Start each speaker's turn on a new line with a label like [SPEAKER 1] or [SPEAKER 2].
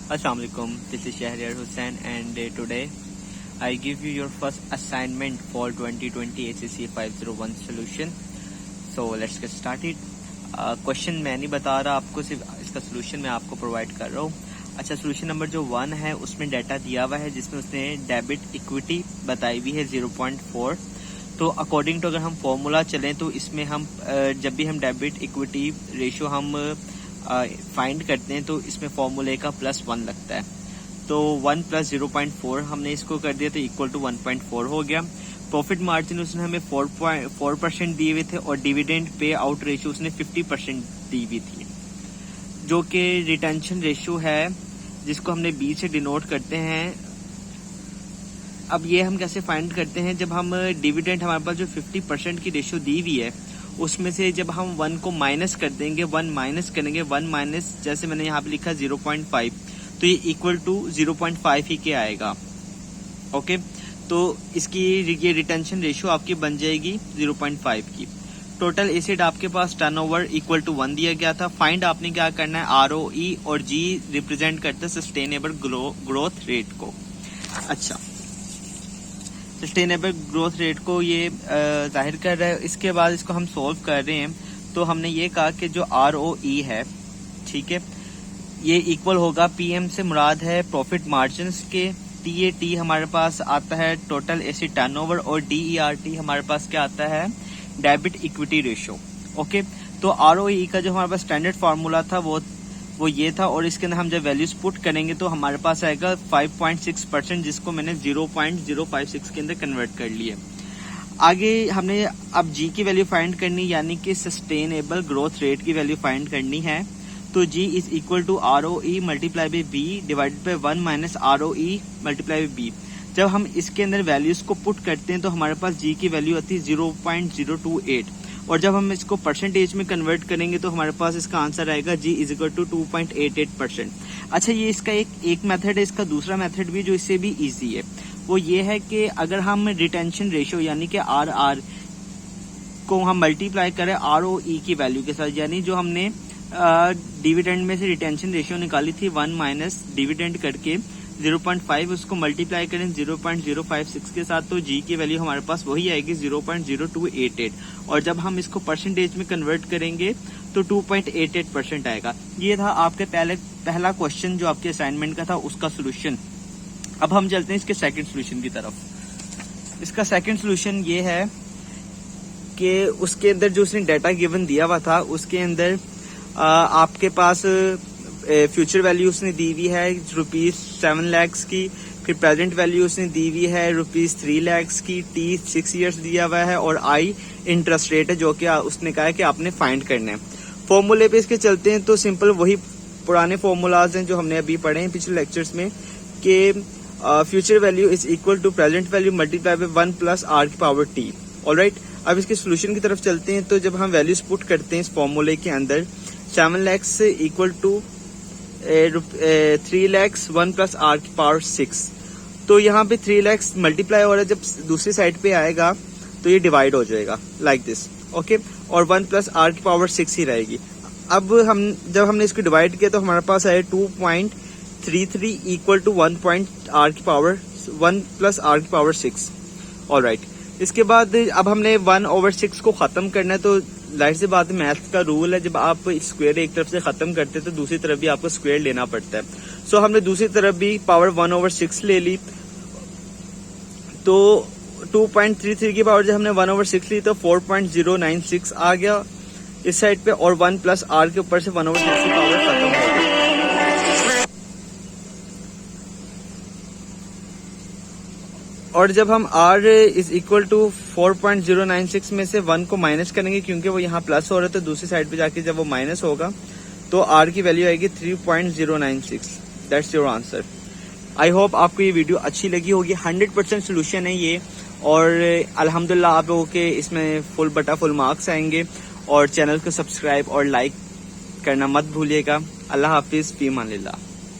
[SPEAKER 1] Assalamualaikum. This is Shahriar Hussain and today I give you your first assignment for 2020 ACC 501 solution. So let's get started. Question मैं नहीं बता रहा आपको, सिर्फ इसका सोल्यूशन मैं आपको प्रोवाइड कर रहा हूँ. अच्छा, सोल्यूशन नंबर जो 1 है उसमें डाटा दिया हुआ है जिसमें उसने डेबिट इक्विटी बताई हुई है 0.4. तो अकॉर्डिंग टू अगर हम फॉर्मूला चलें तो इसमें हम जब भी हम डेबिट इक्विटी रेशियो हम फाइंड करते हैं तो इसमें फॉर्मूले का +1 लगता है. तो 1 + 0.4 हमने इसको कर दिया तो इक्वल टू 1.4 हो गया. प्रॉफिट मार्जिन उसने हमें 4% दिए हुए थे और डिविडेंड पे आउट रेशियो उसने 50% दी हुई थी, जो कि रिटेंशन रेशियो है जिसको हमने बी से डिनोट करते हैं. अब ये हम कैसे फाइंड करते हैं, जब हम डिविडेंड हमारे पास जो 50% की रेशियो दी हुई है उसमें से जब हम 1 को माइनस कर देंगे, 1 माइनस करेंगे, 1 माइनस जैसे मैंने यहाँ पे लिखा 0.5, तो ये इक्वल टू 0.5 ही के आएगा. ओके, तो इसकी ये रिटेंशन रेशियो आपकी बन जाएगी 0.5 की. टोटल एसेट आपके पास टर्नओवर इक्वल टू 1 दिया गया था. फाइंड आपने क्या करना है, ROE और G रिप्रेजेंट करते हैं सस्टेनेबल ग्रोथ रेट को. अच्छा, सस्टेनेबल ग्रोथ रेट को ये जाहिर कर रहा है. इसके बाद इसको हम सोल्व कर रहे हैं तो हमने ये कहा कि जो ROE है, ठीक है, ये इक्वल होगा, PM से मुराद है प्रॉफिट मार्जिन के, TAT हमारे पास आता है टोटल एसेट टर्नओवर और DERT हमारे पास क्या आता है, डेबिट इक्विटी रेशियो. ओके, तो ROE का जो हमारे पास स्टैंडर्ड फार्मूला था वो ये था और इसके अंदर हम जब वैल्यूज पुट करेंगे तो हमारे पास आएगा 5.6%, जिसको मैंने 0.056 के अंदर कन्वर्ट कर लिया. आगे हमने अब G की वैल्यू फाइंड करनी, यानी कि सस्टेनेबल ग्रोथ रेट की वैल्यू फाइंड करनी है. तो G is equal to ROE multiply by B divided by 1 minus ROE multiply by B. जब हम इसके अंदर वैल्यूज को पुट करते हैं तो हमारे पास G की वैल्यू आती है 0.028 और जब हम इसको परसेंटेज में कन्वर्ट करेंगे तो हमारे पास इसका आंसर आएगा G इज इक्वल टू 2.88%. अच्छा, ये इसका एक मेथड है. इसका दूसरा मेथड भी जो इससे भी इजी है वो ये है कि अगर हम रिटेंशन रेशियो यानी कि RR को हम मल्टीप्लाई करें ROE की वैल्यू के साथ, यानी जो हमने डिविडेंड में से रिटेंशन रेशियो निकाली थी 1 माइनस डिविडेंड करके 0.5, उसको मल्टीप्लाई करें 0.056 के साथ, तो G की वैल्यू हमारे पास वही आएगी 0.0288 और जब हम इसको परसेंटेज में कन्वर्ट करेंगे तो 2.88% आएगा. ये था आपके पहला क्वेश्चन जो आपके असाइनमेंट का था, उसका सोल्यूशन. अब हम चलते हैं इसके सेकंड सोल्यूशन की तरफ. इसका सेकंड सोल्यूशन ये है कि उसके अंदर जो उसने डाटा गिवन दिया हुआ था उसके अंदर आपके पास फ्यूचर वैल्यू उसने दी हुई है ₹7 लाख की, फिर प्रेजेंट वैल्यू उसने दी हुई है ₹3 लाख की, T 6 ईयर्स दिया हुआ है और I इंटरेस्ट रेट है जो कि उसने कहा है कि आपने फाइंड करना है. फॉर्मूले पे इसके चलते हैं तो सिंपल वही पुराने फॉर्मूलाज हैं जो हमने अभी पढ़े हैं पिछले लेक्चर्स में कि future value is equal to present value multiply by 1 + R⁻T. Alright, अब इसके सोल्यूशन की तरफ चलते हैं. तो जब हम वैल्यूज पुट करते हैं इस फॉर्मूले के अंदर, 7 लाख से इक्वल टू 3 लाख 1 + R⁻6, तो यहाँ पे 3 लाख मल्टीप्लाई हो रहा है, जब दूसरी साइड पे आएगा तो ये डिवाइड हो जाएगा लाइक दिस. ओके, और 1 + R⁻6 ही रहेगी. अब जब हमने इसको डिवाइड किया तो हमारे पास आया 2.33 इक्वल टू 1 + R⁻6. ऑलराइट, इसके बाद अब हमने 1/6 को खत्म करना है. तो जाहिर सी बात है, मैथ का रूल है, जब आप स्क्वायर एक तरफ से खत्म करते हैं तो दूसरी तरफ भी आपको स्क्वायर लेना पड़ता है. सो हमने दूसरी तरफ भी पावर 1/6 ले ली. तो 2.33 की पावर जब हमने 1/6 ली तो 4.096 आ गया इस साइड पे, और 1 + R के ऊपर से 1/6 की पावर खत्म हो गई. और जब हम R इज इक्वल टू 4.096 में से 1 को माइनस करेंगे, क्योंकि वो यहाँ प्लस हो रहा है तो दूसरी साइड पे जाके जब वो माइनस होगा तो R की वैल्यू आएगी 3.096. That's your answer. I hope आपको ये वीडियो अच्छी लगी होगी. 100% सोल्यूशन है ये और अल्हम्दुलिल्लाह आप लोगों के इसमें फुल मार्क्स आएंगे. और चैनल को सब्सक्राइब और लाइक करना मत भूलिएगा. अल्लाह हाफिज, फी अमानिल्लाह.